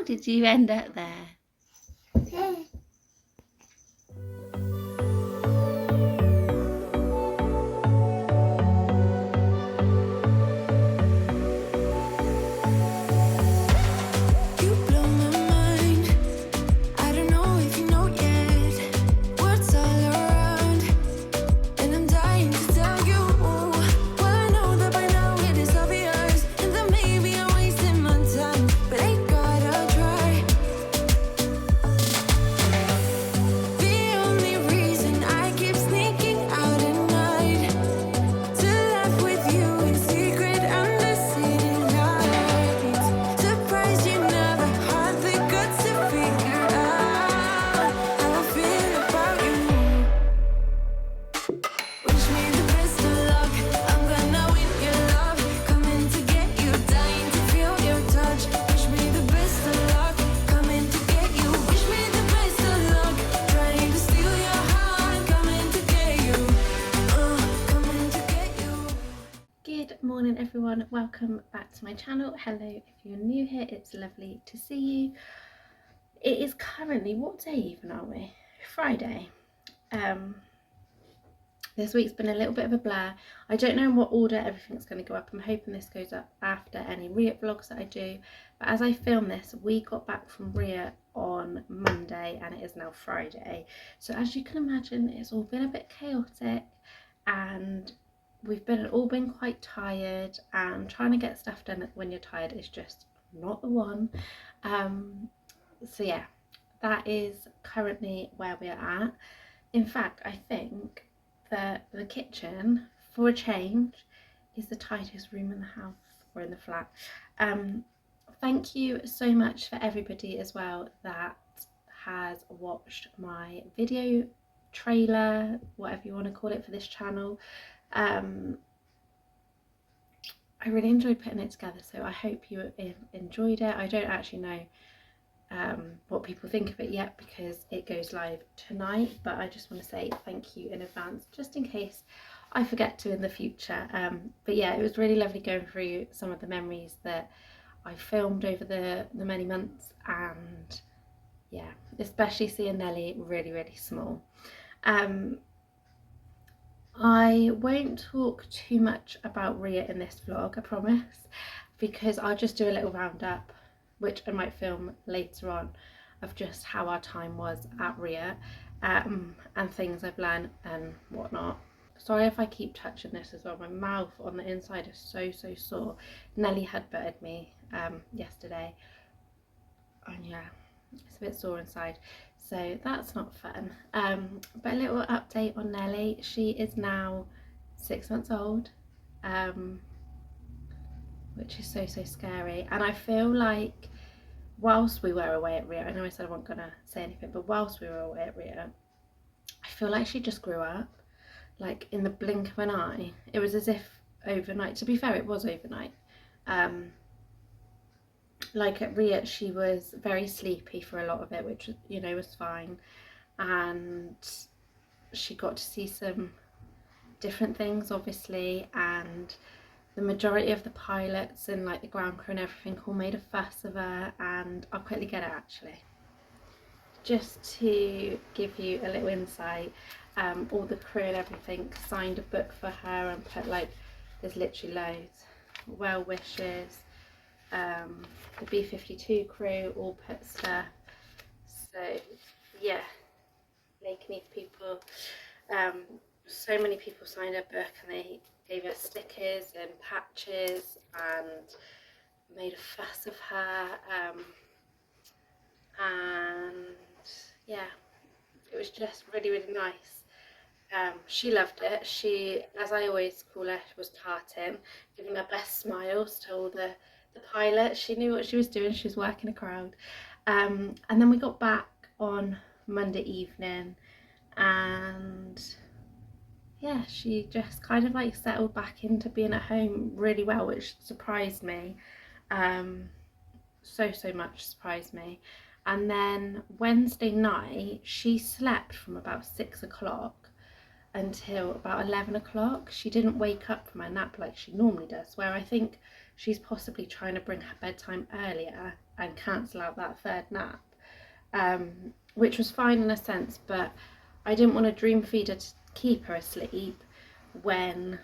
How did you end up there? Good morning everyone, welcome back to my channel. Hello, if you're new here, it's lovely to see you. It is currently, what day even are we? Friday. This week's been a little bit of a blur. I don't know in what order everything's going to go up. I'm hoping this goes up after any Ria vlogs that I do. But as I film this, we got back from Ria on Monday and it is now Friday. So as you can imagine, it's all been a bit chaotic and we've all been quite tired, and trying to get stuff done when you're tired is just not the one. So yeah, that is currently where we're at. In fact, I think that the kitchen, for a change, is the tidiest room in the house or in the flat. Thank you so much for everybody as well that has watched my video trailer, whatever you want to call it, for this channel. I really enjoyed putting it together, so I hope you enjoyed it. I don't actually know what people think of it yet because it goes live tonight, but I just want to say thank you in advance just in case I forget to in the future. But yeah, it was really lovely going through some of the memories that I filmed over the many months, and yeah, especially seeing Nellie really small. I won't talk too much about Ria in this vlog, I promise, because I'll just do a little roundup, which I might film later on, of just how our time was at Ria, and things I've learned and whatnot. Sorry if I keep touching this as well, my mouth on the inside is so sore. Nellie had butted me yesterday, and yeah, it's a bit sore inside, so that's not fun. But a little update on Nellie. She is now 6 months old, which is so scary, and I feel like whilst we were away at Ria, I know I said I wasn't gonna say anything, but whilst we were away at Ria, I feel like she just grew up, like in the blink of an eye. It was as if overnight. To be fair, it was overnight. Like at Ria, she was very sleepy for a lot of it, which, you know, was fine, and she got to see some different things obviously, and the majority of the pilots and like the ground crew and everything all made a fuss of her, and I'll quickly get it actually. Just to give you a little insight, all the crew and everything signed a book for her and put, like, there's literally loads, well wishes. The B-52 crew all put stuff, so yeah, Lakenheath people, so many people signed a book and they gave her stickers and patches and made a fuss of her, and yeah, it was just really nice. She loved it. She, as I always call her, was tarting, giving her best smiles to all the pilots. She knew what she was doing. She was working a crowd. And then we got back on Monday evening, and yeah, she just kind of like settled back into being at home really well, which surprised me. So much surprised me. And then Wednesday night she slept from about 6 o'clock until about 11 o'clock. She didn't wake up from her nap like she normally does, where I think she's possibly trying to bring her bedtime earlier and cancel out that third nap, which was fine in a sense, but I didn't want to dream feed her to keep her asleep when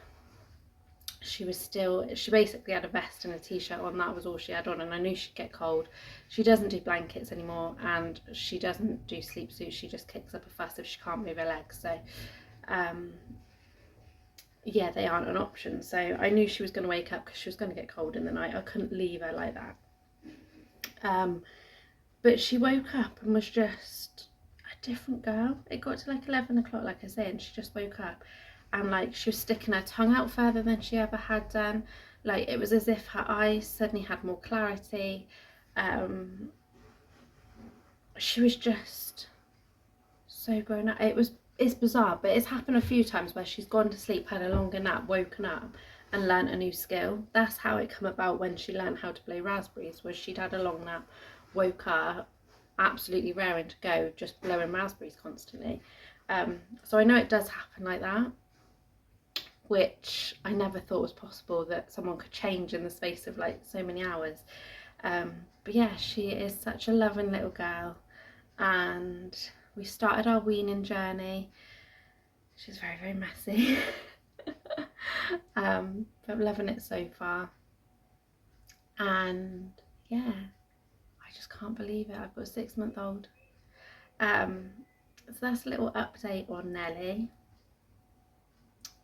she basically had a vest and a t-shirt on. That was all she had on, and I knew she'd get cold. She doesn't do blankets anymore, and she doesn't do sleep suits. She just kicks up a fuss if she can't move her legs. So yeah, they aren't an option. So I knew she was going to wake up because she was going to get cold in the night. I couldn't leave her like that. But she woke up and was just a different girl. It got to like 11 o'clock, like I say, and she just woke up, and like she was sticking her tongue out further than she ever had done. Like it was as if her eyes suddenly had more clarity. She was just so grown up. It's bizarre, but it's happened a few times where she's gone to sleep, had a longer nap, woken up and learnt a new skill. That's how it come about when she learned how to blow raspberries, was she'd had a long nap, woke up, absolutely raring to go, just blowing raspberries constantly. So I know it does happen like that, which I never thought was possible, that someone could change in the space of like so many hours. But yeah, she is such a loving little girl, and we started our weaning journey. She's very, very messy. But I'm loving it so far. And yeah, I just can't believe it. I've got a 6-month-old. So that's a little update on Nellie.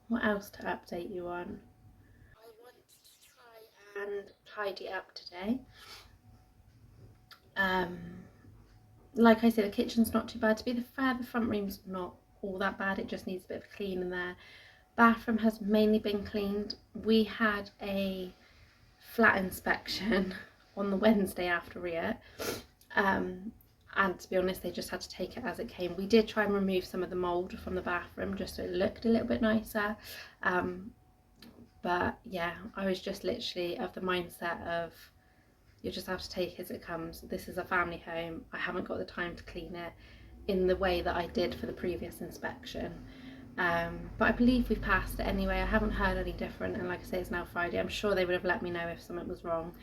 What else to update you on? I want to try and tidy up today. Like I said, the kitchen's not too bad. To be fair, the front room's not all that bad. It just needs a bit of a clean in there. Bathroom has mainly been cleaned. We had a flat inspection on the Wednesday after Ria, and to be honest, they just had to take it as it came. We did try and remove some of the mould from the bathroom just so it looked a little bit nicer, but yeah, I was just literally of the mindset of, you just have to take it as it comes. This is a family home. I haven't got the time to clean it in the way that I did for the previous inspection. But I believe we've passed it anyway. I haven't heard any different, and like I say, it's now Friday. I'm sure they would have let me know if something was wrong.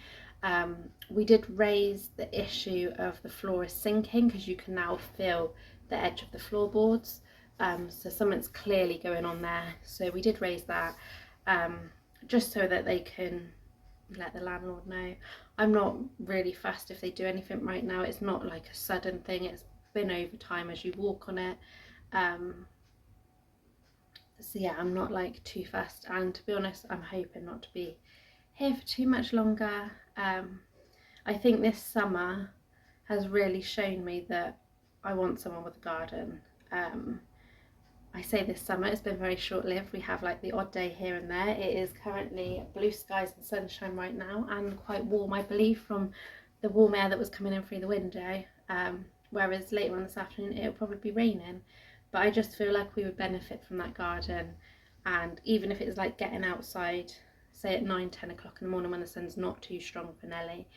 We did raise the issue of the floor is sinking, because you can now feel the edge of the floorboards. So something's clearly going on there. So we did raise that, just so that they can let the landlord know. I'm not really fussed if they do anything right now. It's not like a sudden thing. It's been over time as you walk on it. So yeah, I'm not like too fussed, and to be honest, I'm hoping not to be here for too much longer. I think this summer has really shown me that I want someone with a garden. I say this summer, it's been very short-lived. We have like the odd day here and there. It is currently blue skies and sunshine right now, and quite warm, I believe, from the warm air that was coming in through the window, whereas later on this afternoon it'll probably be raining. But I just feel like we would benefit from that garden, and even if it's like getting outside, say at 9-10 o'clock in the morning when the sun's not too strong for Nellie,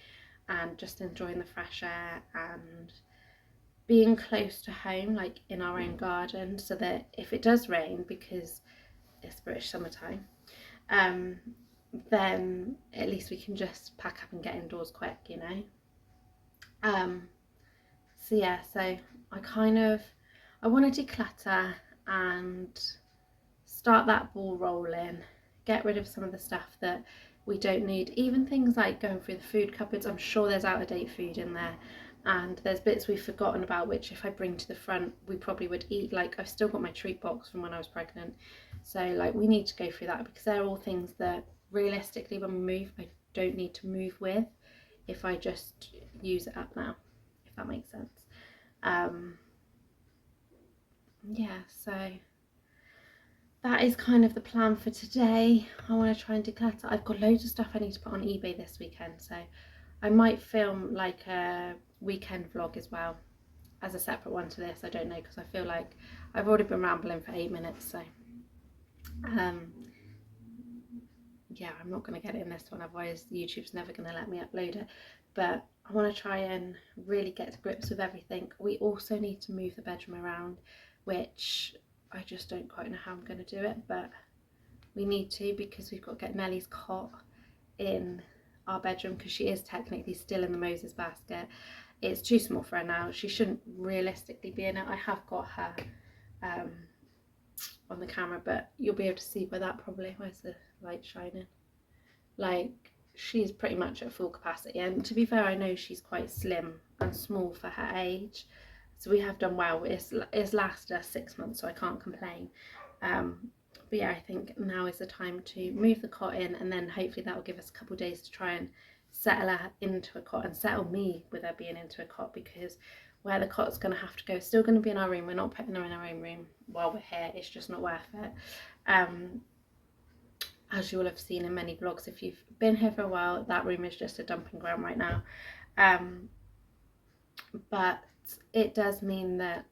and just enjoying the fresh air and being close to home, like in our own garden, so that if it does rain, because it's British summertime, then at least we can just pack up and get indoors quick, you know. So yeah, so I want to declutter and start that ball rolling, get rid of some of the stuff that we don't need, even things like going through the food cupboards. I'm sure there's out of date food in there, and there's bits we've forgotten about which if I bring to the front we probably would eat. Like I've still got my treat box from when I was pregnant, so like we need to go through that, because they're all things that realistically when we move I don't need to move with if I just use it up now, if that makes sense. Yeah, so that is kind of the plan for today. I want to try and declutter. I've got loads of stuff I need to put on eBay this weekend, so I might film like a weekend vlog as well as a separate one to this. I don't know, because I feel like I've already been rambling for 8 minutes, so yeah, I'm not going to get it in this one, otherwise YouTube's never going to let me upload it. But I want to try and really get to grips with everything. We also need to move the bedroom around, which I just don't quite know how I'm going to do it, but we need to, because we've got to get Nellie's cot in our bedroom, because she is technically still in the Moses basket. It's too small for her now. She shouldn't realistically be in it. I have got her on the camera, but you'll be able to see by that probably. Where's the light shining? Like, she's pretty much at full capacity, and to be fair, I know she's quite slim and small for her age, so we have done well. It's lasted us 6 months, so I can't complain. But yeah, I think now is the time to move the cot in, and then hopefully that will give us a couple of days to try and settle her into a cot and settle me with her being into a cot, because where the cot's going to have to go is still going to be in our room. We're not putting her in our own room while we're here. It's just not worth it. As you will have seen in many vlogs, if you've been here for a while, that room is just a dumping ground right now. But it does mean that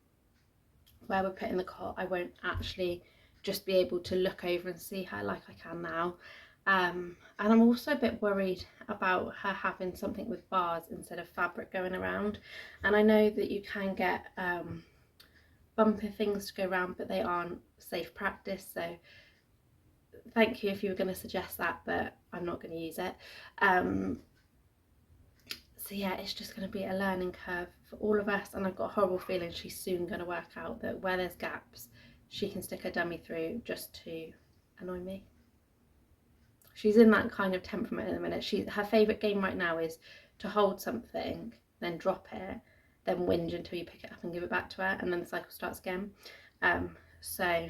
where we're putting the cot, I won't actually just be able to look over and see her like I can now. And I'm also a bit worried about her having something with bars instead of fabric going around. And I know that you can get bumper things to go around, but they aren't safe practice, so thank you if you were going to suggest that, but I'm not going to use it. So yeah, it's just going to be a learning curve for all of us, and I've got a horrible feeling she's soon going to work out that where there's gaps, she can stick her dummy through just to annoy me. She's in that kind of temperament at the minute. Her favourite game right now is to hold something, then drop it, then whinge until you pick it up and give it back to her, and then the cycle starts again. So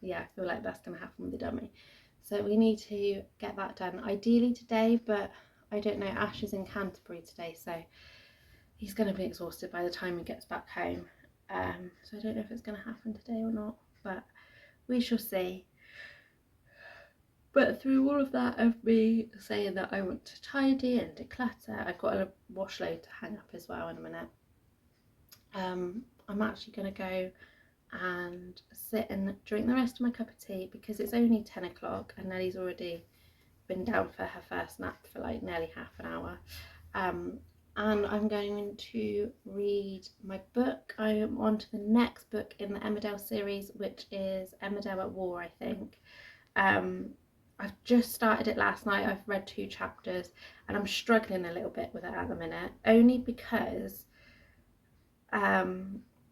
yeah, I feel like that's going to happen with the dummy. So we need to get that done, ideally today, but I don't know. Ash is in Canterbury today, so he's going to be exhausted by the time he gets back home. So I don't know if it's going to happen today or not, but we shall see. But through all of that of me saying that I want to tidy and declutter, I've got a wash load to hang up as well in a minute. I'm actually going to go and sit and drink the rest of my cup of tea, because it's only 10 o'clock and Nellie's already been down for her first nap for like nearly half an hour. And I'm going to read my book. I am on to the next book in the Emmerdale series, which is Emmerdale at War, I think. I've just started it last night. I've read 2 chapters and I'm struggling a little bit with it at the minute, only because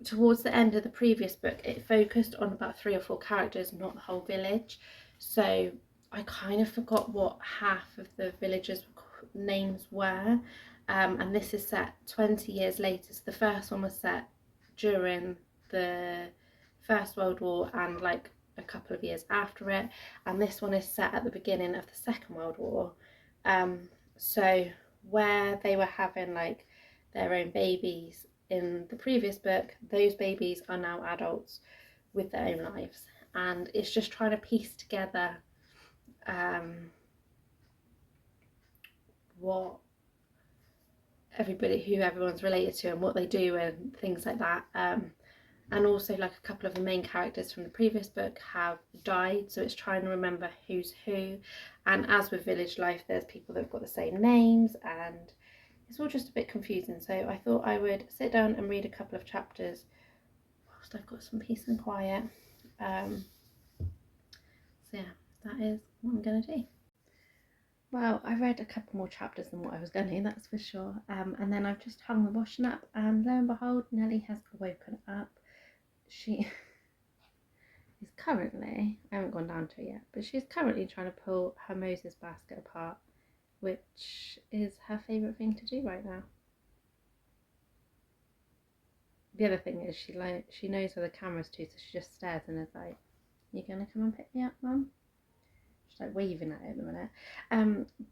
towards the end of the previous book it focused on about 3 or 4 characters, not the whole village, so I kind of forgot what half of the villagers' names were. And this is set 20 years later, so the first one was set during the First World War and like a couple of years after it, and this one is set at the beginning of the Second World War. So where they were having like their own babies in the previous book, those babies are now adults with their own lives, and it's just trying to piece together what who everyone's related to and what they do and things like that. And also, like, a couple of the main characters from the previous book have died, so it's trying to remember who's who. And as with village life, there's people that have got the same names, and it's all just a bit confusing. So I thought I would sit down and read a couple of chapters whilst I've got some peace and quiet. So yeah, that is what I'm going to do. Well, I read a couple more chapters than what I was going to, that's for sure. And then I've just hung the washing up, and lo and behold, Nellie has woken up. She is currently, I haven't gone down to it yet, but she's currently trying to pull her Moses basket apart, which is her favourite thing to do right now. The other thing is she knows where the camera's to, so she just stares and is like, "You gonna come and pick me up, Mum?" She's like waving at it at the minute.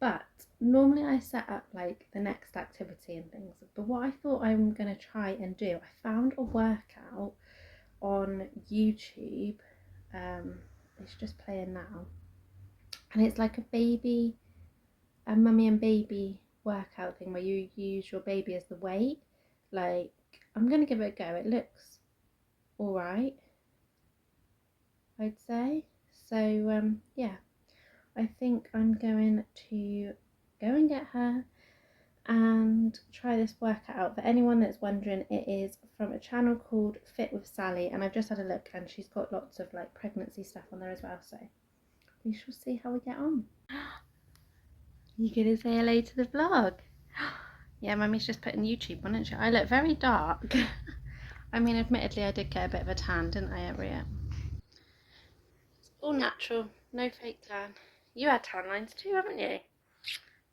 But normally I set up like the next activity and things, but what I thought I'm gonna try and do, I found a workout on YouTube. It's just playing now, and it's like a mummy and baby workout thing where you use your baby as the weight. Like, I'm gonna give it a go. It looks alright, I'd say. So yeah, I think I'm going to go and get her and try this workout out. For anyone that's wondering, it is from a channel called Fit with Sally, and I've just had a look and she's got lots of like pregnancy stuff on there as well, so we shall see how we get on. You gonna say hello to the vlog? Yeah, Mummy's just putting YouTube on, isn't she? I look very dark. I mean, admittedly I did get a bit of a tan, didn't I, Ria? It's all natural, no fake tan. You had tan lines too, haven't you?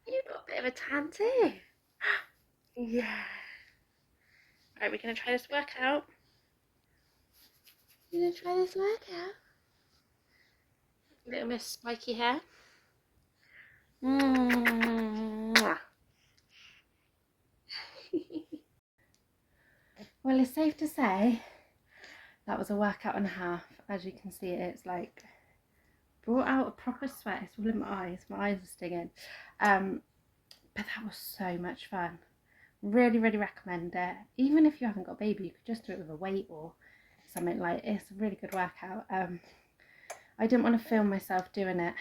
You've got a bit of a tan too. Yeah. Right, we're going to try this workout. You're going to try this workout? Little Miss Spiky Hair. Mwah. Well, it's safe to say that was a workout and a half. As you can see, it's like brought out a proper sweat. It's all in my eyes. My eyes are stinging. But that was so much fun. Really, really recommend it. Even if you haven't got a baby, you could just do it with a weight or something. Like, it's a really good workout. I didn't want to film myself doing it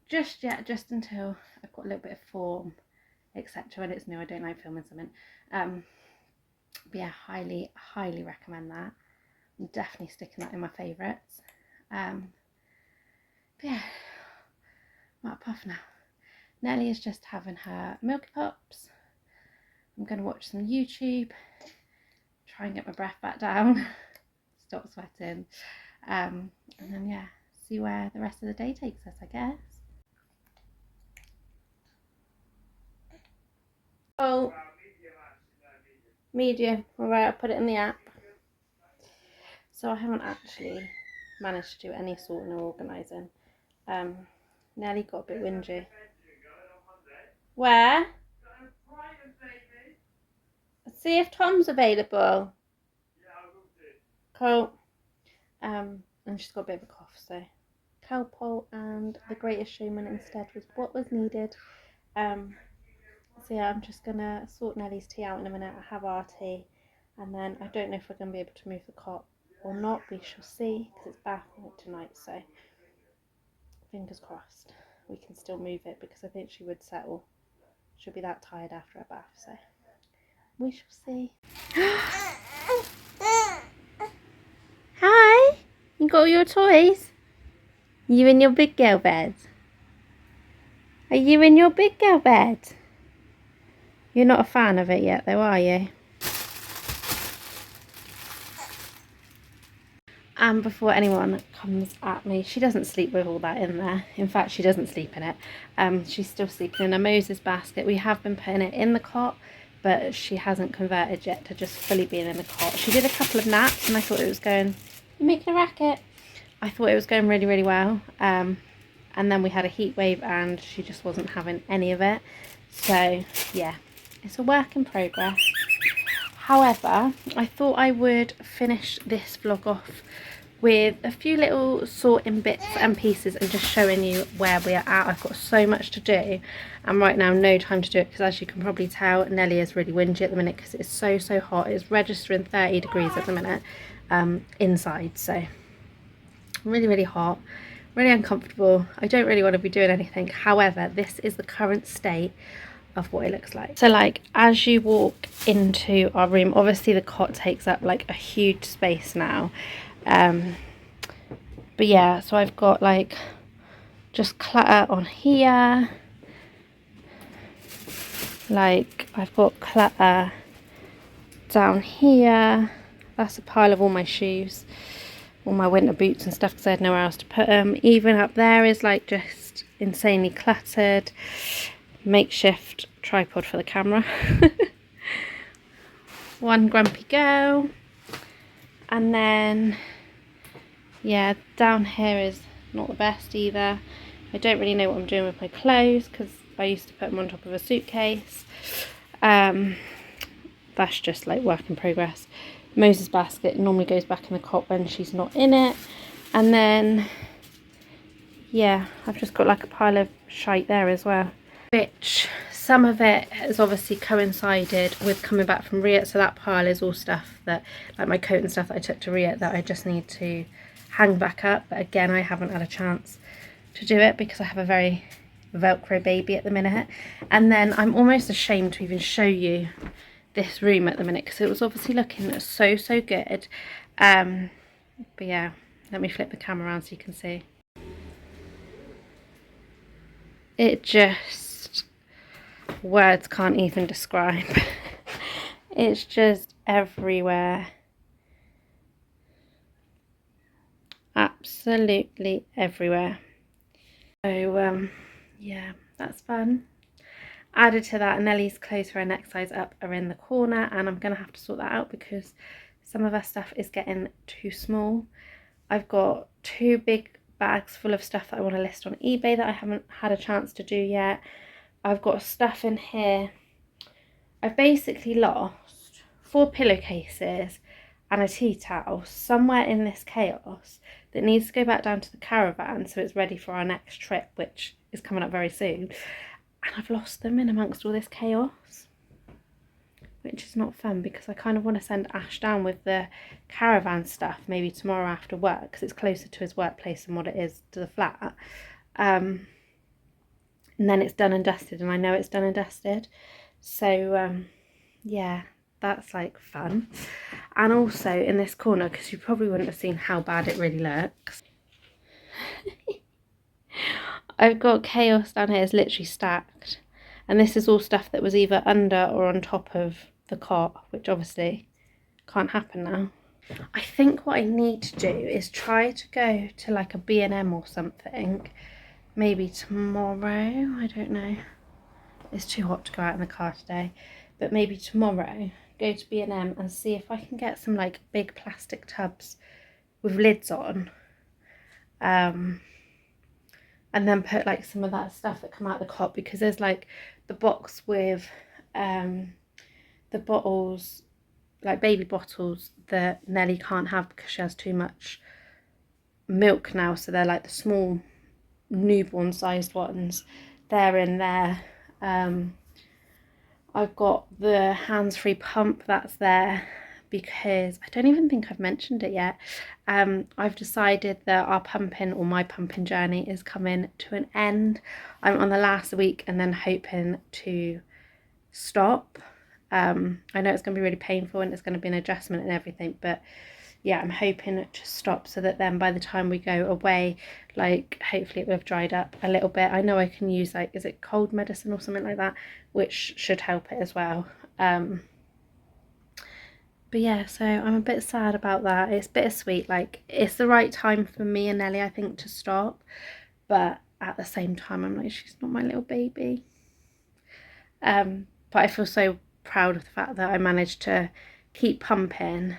just yet, just until I've got a little bit of form, etc. When it's new, I don't like filming something. But yeah, highly, highly recommend that. I'm definitely sticking that in my favourites. But yeah, I'm out of puff now. Nellie is just having her Milky Pops. I'm going to watch some YouTube, try and get my breath back down, stop sweating, and then yeah, see where the rest of the day takes us, I guess. Oh, medium. Alright, I'll put it in the app. So I haven't actually managed to do any sorting or organising. Nellie got a bit whingy. Where? See if Tom's available. Cool. And she's got a bit of a cough, so Calpol and The Greatest Showman instead was what was needed. So yeah, I'm just gonna sort Nellie's tea out in a minute. I have our tea, and then I don't know if we're gonna be able to move the cot or not. We shall see, because it's bath night tonight, so fingers crossed we can still move it, because I think she would settle. She'll be that tired after a bath, so we shall see. Hi, you got all your toys? You in your big girl bed? Are you in your big girl bed? You're not a fan of it yet though, are you? And before anyone comes at me, she doesn't sleep with all that in there. In fact, she doesn't sleep in it. She's still sleeping in a Moses basket. We have been putting it in the cot, but she hasn't converted yet to just fully being in the cot. She did a couple of naps and I thought it was going, you're making a racket. I thought it was going really, really well. And then we had a heat wave and she just wasn't having any of it. So yeah, it's a work in progress. However, I thought I would finish this vlog off with a few little sorting bits and pieces and just showing you where we are at. I've got so much to do and right now no time to do it, because as you can probably tell, Nellie is really whingy at the minute because it's so hot. It's registering 30 degrees at the minute inside, so really hot, really uncomfortable. I don't really want to be doing anything. However, this is the current state of what it looks like. So like as you walk into our room, obviously the cot takes up like a huge space now, but yeah, so I've got like just clutter on here, like I've got clutter down here. That's a pile of all my shoes, all my winter boots and stuff, because I had nowhere else to put them. Even up there is like just insanely cluttered. Makeshift tripod for the camera. One grumpy girl. And then yeah, down here is not the best either. I don't really know what I'm doing with my clothes because I used to put them on top of a suitcase. That's just like work in progress. Moses basket normally goes back in the cot when she's not in it. And then yeah, I've just got like a pile of shite there as well, which some of it has obviously coincided with coming back from Riet, so that pile is all stuff that, like my coat and stuff that I took to Riet, that I just need to hang back up. But again, I haven't had a chance to do it because I have a very Velcro baby at the minute. And then I'm almost ashamed to even show you this room at the minute because it was obviously looking so good. But yeah, let me flip the camera around so you can see. It just, words can't even describe. It's just everywhere. Absolutely everywhere. So yeah, that's fun. Added to that, Nellie's clothes for her next size up are in the corner, and I'm gonna have to sort that out because some of her stuff is getting too small. I've got 2 big bags full of stuff that I want to list on eBay that I haven't had a chance to do yet. I've got stuff in here. I've basically lost 4 pillowcases and a tea towel somewhere in this chaos that needs to go back down to the caravan so it's ready for our next trip, which is coming up very soon. And I've lost them in amongst all this chaos, which is not fun because I kind of want to send Ash down with the caravan stuff maybe tomorrow after work because it's closer to his workplace than what it is to the flat. And then it's done and dusted, and I know it's done and dusted. So yeah, that's like fun. And also in this corner, because you probably wouldn't have seen how bad it really looks, I've got chaos down here. It's literally stacked, and this is all stuff that was either under or on top of the cot, which obviously can't happen now. I think what I need to do is try to go to like a B&M or something, maybe tomorrow. I don't know, it's too hot to go out in the car today, but maybe tomorrow go to B&M and see if I can get some like big plastic tubs with lids on, and then put like some of that stuff that come out the cot, because there's like the box with the bottles, like baby bottles, that Nellie can't have because she has too much milk now, so they're like the small newborn sized ones. They're in there. I've got the hands-free pump that's there because I don't even think I've mentioned it yet. I've decided that our pumping, or my pumping journey, is coming to an end. I'm on the last week and then hoping to stop. I know it's going to be really painful and it's going to be an adjustment and everything, but yeah, I'm hoping to stop so that then by the time we go away, like hopefully it will have dried up a little bit. I know I can use like, is it cold medicine or something like that, which should help it as well. But yeah, so I'm a bit sad about that. It's bittersweet. Like, it's the right time for me and Nellie, I think, to stop, but at the same time I'm like, she's not my little baby. But I feel so proud of the fact that I managed to keep pumping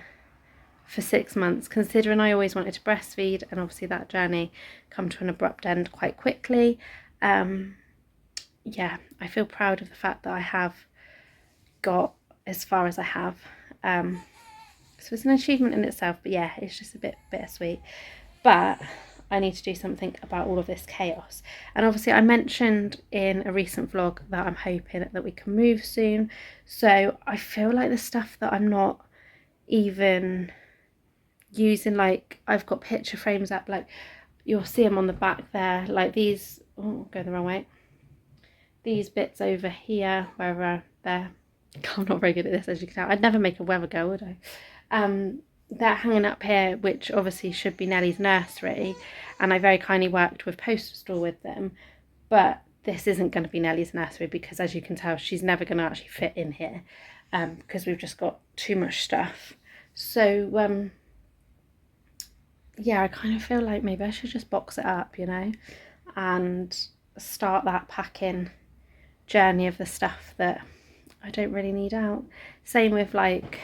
for 6 months, considering I always wanted to breastfeed, and obviously that journey come to an abrupt end quite quickly. Yeah, I feel proud of the fact that I have got as far as I have. So it's an achievement in itself, but yeah, it's just a bit bittersweet. But I need to do something about all of this chaos. And obviously I mentioned in a recent vlog that I'm hoping that we can move soon. So I feel like the stuff that I'm not even using, like I've got picture frames up, like you'll see them on the back there, like these, oh, going the wrong way, these bits over here, wherever they're, I'm not very good at this, as you can tell. I'd never make a weather girl, would I? They're hanging up here, which obviously should be Nellie's nursery, and I very kindly worked with Postal Store with them, but this isn't going to be Nellie's nursery because, as you can tell, she's never going to actually fit in here, because we've just got too much stuff. So yeah, I kind of feel like maybe I should just box it up, you know, and start that packing journey of the stuff that I don't really need out. Same with like,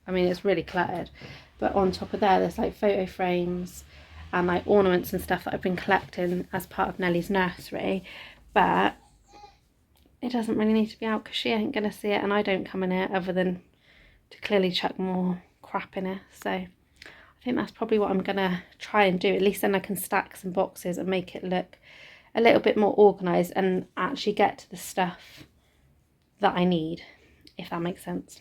I mean, it's really cluttered, but on top of there's like photo frames and like ornaments and stuff that I've been collecting as part of Nellie's nursery, but it doesn't really need to be out because she ain't gonna see it, and I don't come in here other than to clearly chuck more crap in it. So I think that's probably what I'm gonna try and do. At least then I can stack some boxes and make it look a little bit more organised and actually get to the stuff that I need, if that makes sense.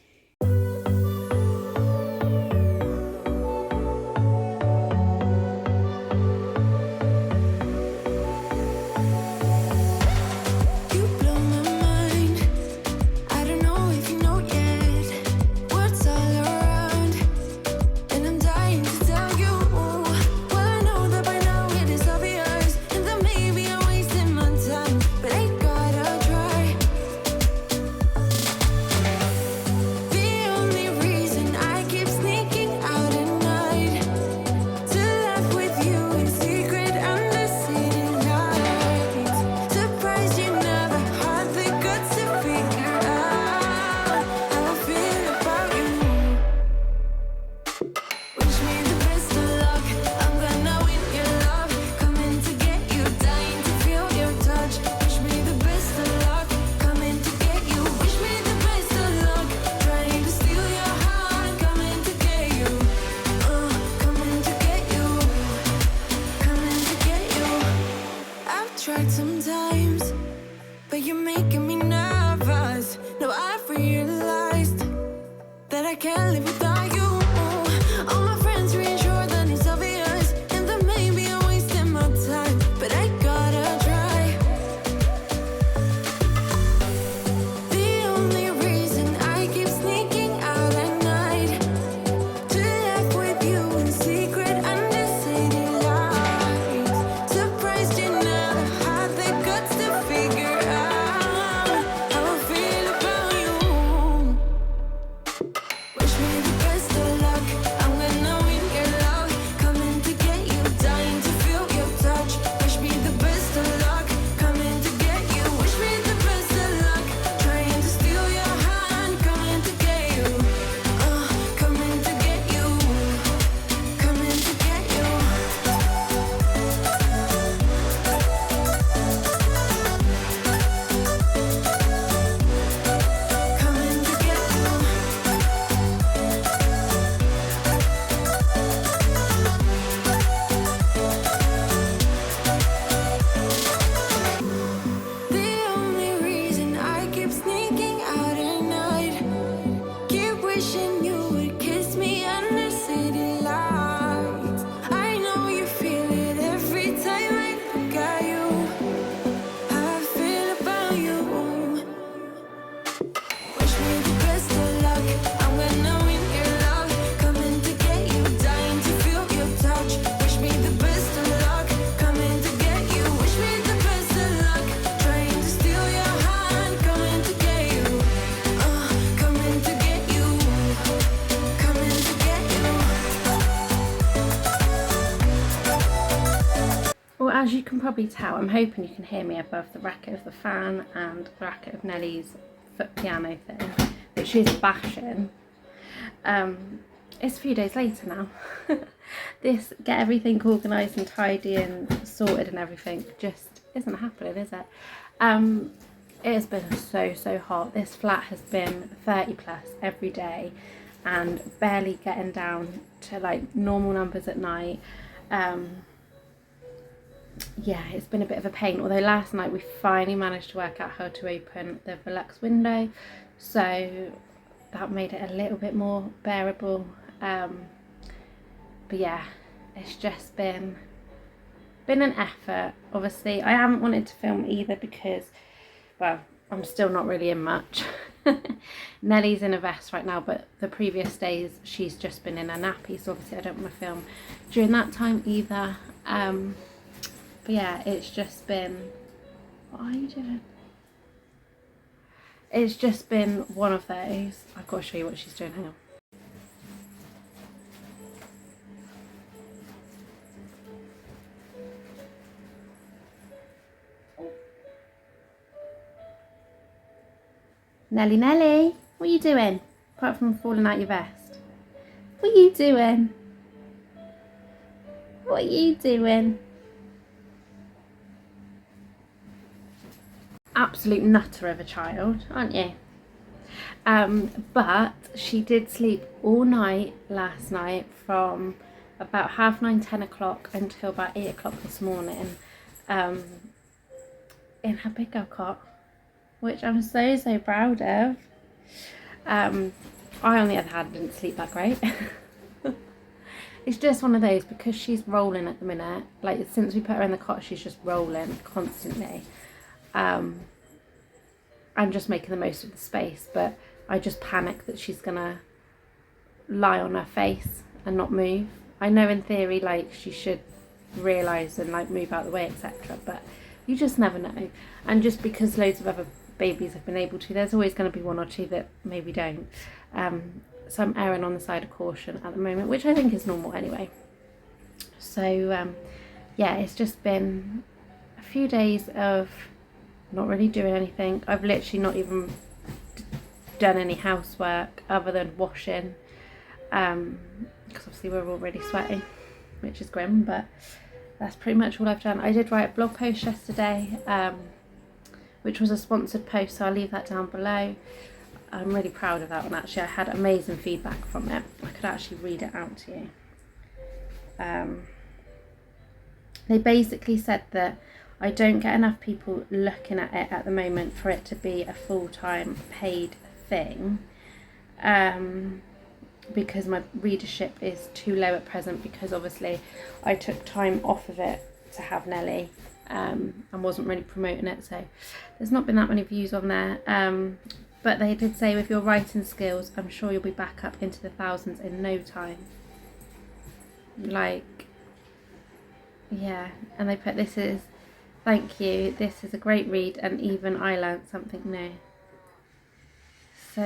hard sometimes, but you're making me nervous. Now I've realized that I can't live without you. All my friends reassure that it's obvious, and that maybe I'm wasting my time, but I gotta try. The only reason I keep sneaking out at night to laugh with you in secret under city lights. Surprised you never had the guts to figure out how I feel about you. Wish me the best of luck. I'm gonna win your love. Coming to get you, dying to feel your touch. Wish me the best of luck. Coming to get you. Wish me the best of luck. Trying to steal your hand. Coming to get you. Coming to get you. Coming to get you. Coming to get you. The only reason I keep sneaking out at night, keep wishing you would kiss me under city lights. I know you feel it every time I look at you. How I feel about you. Wish me the best of luck. I'm gonna win your love. Coming to get you, dying to feel your touch. Wish me the best of luck. Coming to get you. Wish me the best of luck. Trying to steal your hand. Coming to get you. Coming to get you. Coming to get you. Well, as you can probably tell, I'm hoping you can hear me above the racket of the fan and the racket of Nellie's foot piano thing, which is bashing. It's a few days later now. This get everything organised and tidy and sorted and everything just isn't happening, is it? It has been so hot. This flat has been 30 plus every day and barely getting down to like normal numbers at night. Yeah, it's been a bit of a pain, although last night we finally managed to work out how to open the Velux window, so that made it a little bit more bearable. But yeah, it's just been an effort. Obviously I haven't wanted to film either because, well, I'm still not really in much. Nellie's in a vest right now, but the previous days she's just been in a nappy, so obviously I don't want to film during that time either. But yeah, it's just been, what are you doing? It's just been one of those. I've got to show you what she's doing, hang on. Nellie, what are you doing? Apart from falling out your vest. What are you doing? What are you doing? Absolute nutter of a child, aren't you? But she did sleep all night last night from about 9:30, 10 o'clock until about 8 o'clock this morning, in her big girl cot, which I'm so proud of. I, on the other hand, didn't sleep that great. It's just one of those, because she's rolling at the minute, like since we put her in the cot she's just rolling constantly. I'm just making the most of the space, but I just panic that she's gonna lie on her face and not move. I know in theory like she should realise and like move out of the way, etc., but you just never know. And just because loads of other babies have been able to, there's always going to be one or two that maybe don't. So I'm erring on the side of caution at the moment, which I think is normal anyway. So yeah, it's just been a few days of not really doing anything. I've literally not even done any housework other than washing, because obviously we're already sweating, which is grim, but that's pretty much all I've done. I did write a blog post yesterday, which was a sponsored post, so I'll leave that down below. I'm really proud of that one actually. I had amazing feedback from it. I could actually read it out to you. They basically said that I don't get enough people looking at it at the moment for it to be a full-time paid thing, because my readership is too low at present, because obviously I took time off of it to have Nellie, and wasn't really promoting it, so there's not been that many views on there. But they did say with your writing skills, I'm sure you'll be back up into the thousands in no time. Like, yeah. And they put, this is, thank you, this is a great read, and even I learnt something new. So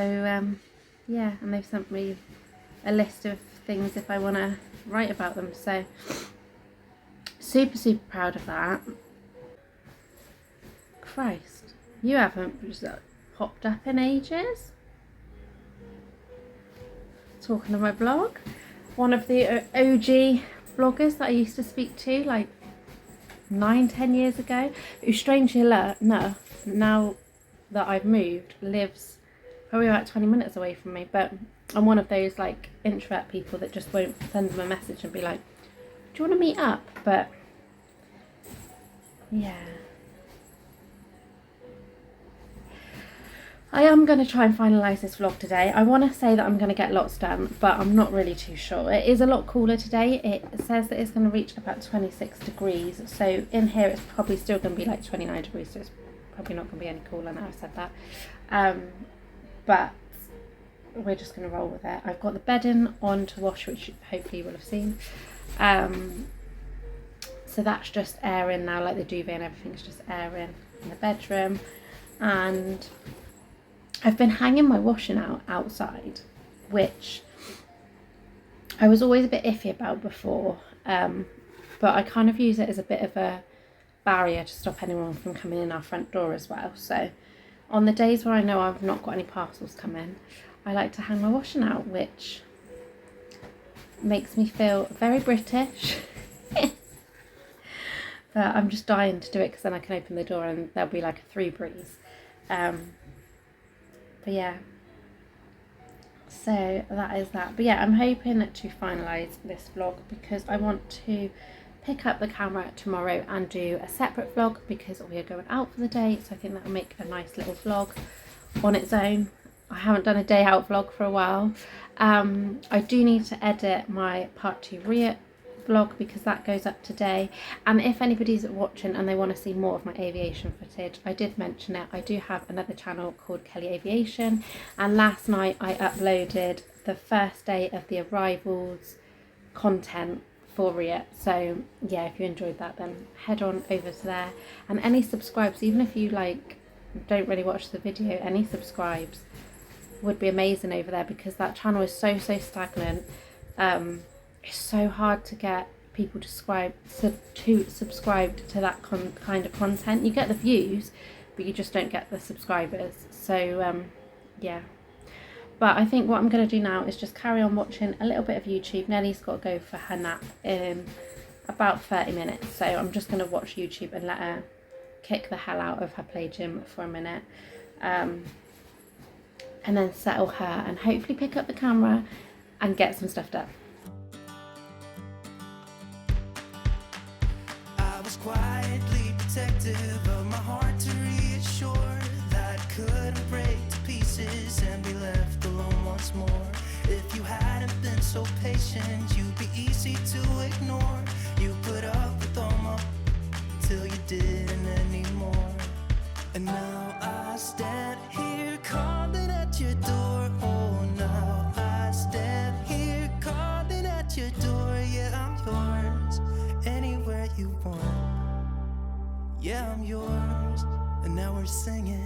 yeah, and they've sent me a list of things if I want to write about them, so super proud of that. Christ, you haven't just popped up in ages. Talking of my blog, one of the OG bloggers that I used to speak to like 9-10 years ago, who strangely enough, now that I've moved, lives probably about 20 minutes away from me, but I'm one of those like introvert people that just won't send them a message and be like, do you want to meet up? But yeah, I am going to try and finalise this vlog today. I want to say that I'm going to get lots done, but I'm not really too sure. It is a lot cooler today. It says that it's going to reach about 26 degrees. So in here it's probably still going to be like 29 degrees. So it's probably not going to be any cooler now I've said that. But we're just going to roll with it. I've got the bedding on to wash, which hopefully you will have seen. So that's just airing now, like the duvet and everything's just airing in the bedroom. And I've been hanging my washing out outside, which I was always a bit iffy about before, but I kind of use it as a bit of a barrier to stop anyone from coming in our front door as well. So on the days where I know I've not got any parcels coming, I like to hang my washing out, which makes me feel very British. But I'm just dying to do it because then I can open the door and there'll be like a 3 breeze. But yeah, so that is that. But yeah, I'm hoping to finalise this vlog because I want to pick up the camera tomorrow and do a separate vlog because we are going out for the day, so I think that will make a nice little vlog on its own. I haven't done a day out vlog for a while. I do need to edit my part 2 Ria vlog because that goes up today, and if anybody's watching and they want to see more of my aviation footage, I did mention it, I do have another channel called Kelly Aviation, and last night I uploaded the first day of the arrivals content for Ria. So yeah, if you enjoyed that, then head on over to there, and any subscribes, even if you like don't really watch the video, any subscribes would be amazing over there because that channel is so stagnant. It's so hard to get people to subscribe to that kind of content. You get the views, but you just don't get the subscribers. So yeah, but I think what I'm going to do now is just carry on watching a little bit of YouTube. Nellie's got to go for her nap in about 30 minutes, so I'm just going to watch YouTube and let her kick the hell out of her play gym for a minute, and then settle her and hopefully pick up the camera and get some stuff done. Quietly protective of my heart to reassure that I couldn't break to pieces and be left alone once more. If you hadn't been so patient, you'd be easy to ignore. You put up with all my till you didn't anymore. And now I stand here calling at your door. Oh, now I stand here calling at your door. Yeah, I'm yours anywhere you want. Yeah, I'm yours, and now we're singing.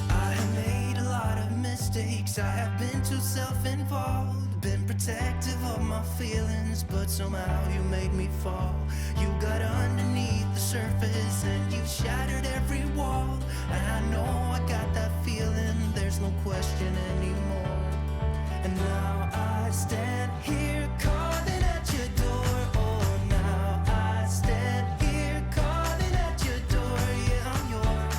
I have made a lot of mistakes, I have been too self-involved, been protective of my feelings, but somehow you made me fall. You got underneath the surface and you shattered every wall, and I know I got that feeling, there's no question anymore. And now I stand here calling at your door. Oh, now I stand here calling at your door. Yeah, I'm yours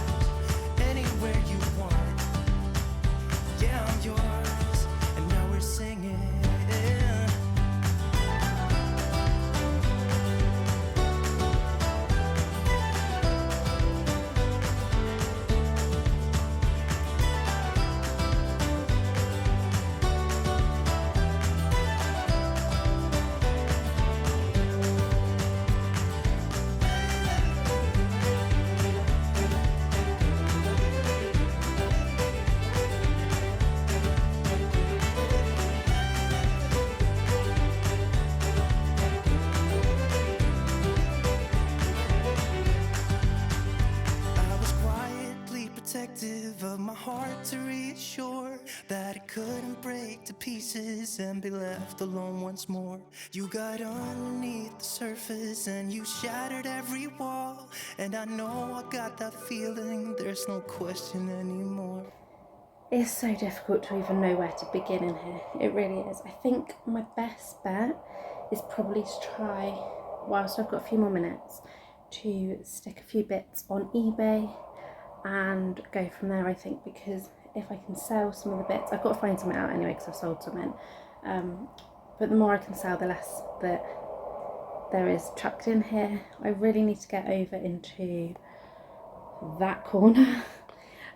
anywhere you want. protective of my heart to reassure that it couldn't break to pieces and be left alone once more. You got underneath the surface and you shattered every wall, and I know I got that feeling, there's no question anymore. It's so difficult to even know where to begin in here. It really is. I think my best bet is probably to try, whilst I've got a few more minutes, to stick a few bits on eBay and go from there, I think, because if I can sell some of the bits, I've got to find something out anyway because I've sold some in, but the more I can sell, the less that there is chucked in here. I really need to get over into that corner,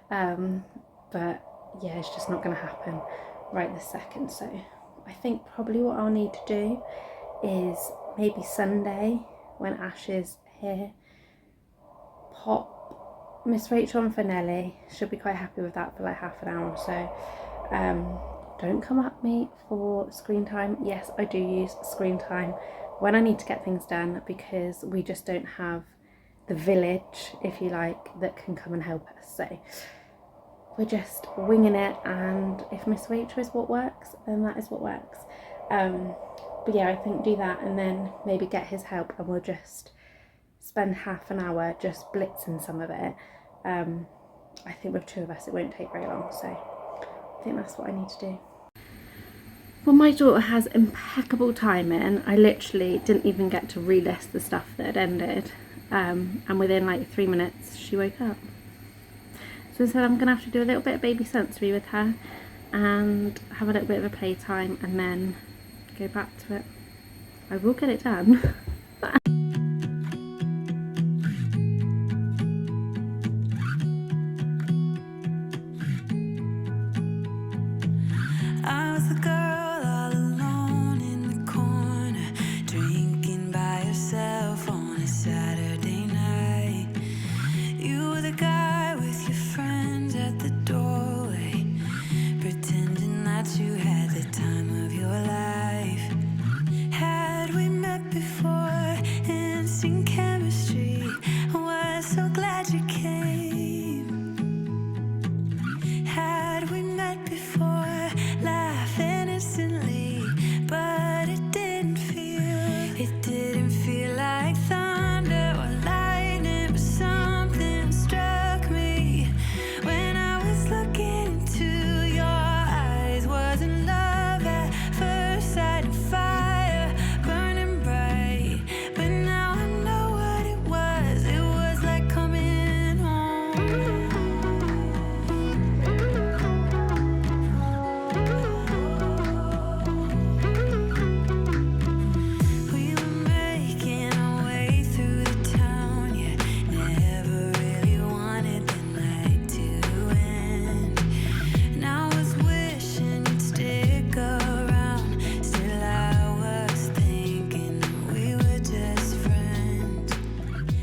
but yeah, it's just not going to happen right this second. So I think probably what I'll need to do is maybe Sunday when Ash is here, pop Miss Rachel on for Nellie. She'll be quite happy with that for like half an hour or so. Don't come at me for screen time. Yes, I do use screen time when I need to get things done, because we just don't have the village, if you like, that can come and help us. So we're just winging it, and if Miss Rachel is what works, then that is what works. But yeah, I think do that and then maybe get his help, and we'll just spend half an hour just blitzing some of it. I think with two of us it won't take very long, so I think that's what I need to do. Well, my daughter has impeccable timing. I literally didn't even get to relist the stuff that had ended, and within like 3 minutes she woke up. So I said I'm gonna have to do a little bit of baby sensory with her and have a little bit of a playtime and then go back to it. I will get it done. I was the girl all alone in the corner, drinking by yourself on a Saturday night. You were the guy with your friends at the doorway, pretending that you had the time of your life. Had we met before, instant chemistry, I was so glad you came. Had we met before, laugh innocently, but it didn't feel like thunder or lightning, but something struck me when I was looking into your eyes. Wasn't love at first sight, and fire burning bright, but now I know what it was. It was like coming home. We were making our way through the town, yeah, never really wanted the night to end. And I was wishing you'd stick around, still I was thinking that we were just friends.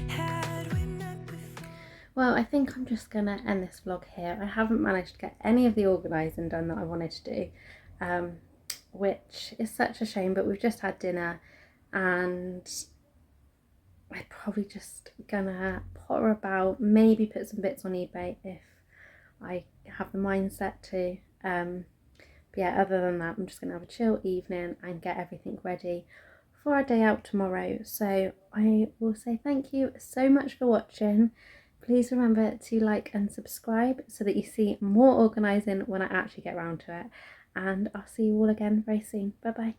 Had we met before? Well, I think I'm just gonna end this vlog here. I haven't managed to get any of the organising done that I wanted to do, which is such a shame, but we've just had dinner and I'm probably just gonna potter about, maybe put some bits on eBay if I have the mindset to. But yeah, other than that, I'm just gonna have a chill evening and get everything ready for our day out tomorrow. So I will say thank you so much for watching. Please remember to like and subscribe so that you see more organising when I actually get around to it. And I'll see you all again very soon. Bye bye.